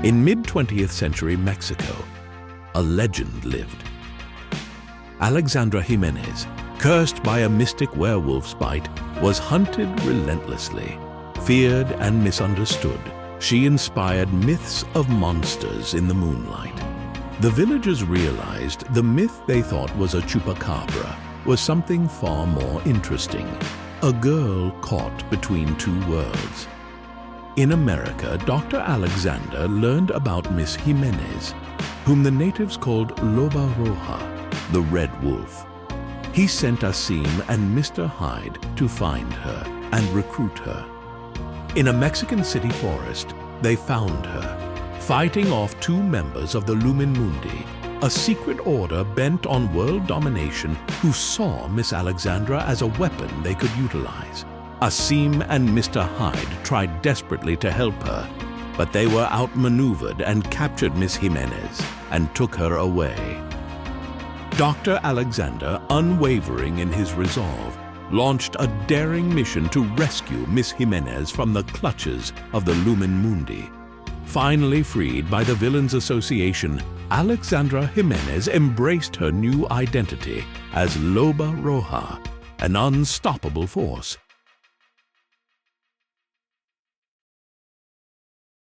In mid-20th century Mexico, a legend lived. Alexandra Jimenez, cursed by a mystic werewolf's bite, was hunted relentlessly. Feared and misunderstood, she inspired myths of monsters in the moonlight. The villagers realized the myth they thought was a chupacabra was something far more interesting, a girl caught between two worlds. In America, Dr. Alexander learned about Miss Jimenez, whom the natives called Loba Roja, the Red Wolf. He sent Asim and Mr. Hyde to find her and recruit her. In a Mexican city forest, they found her, fighting off two members of the Lumen Mundi, a secret order bent on world domination who saw Miss Alexandra as a weapon they could utilize. Asim and Mr. Hyde tried desperately to help her, but they were outmaneuvered and captured Miss Jimenez and took her away. Dr. Alexander, unwavering in his resolve, launched a daring mission to rescue Miss Jimenez from the clutches of the Lumen Mundi. Finally freed by the Villains Association, Alexandra Jimenez embraced her new identity as Loba Roja, an unstoppable force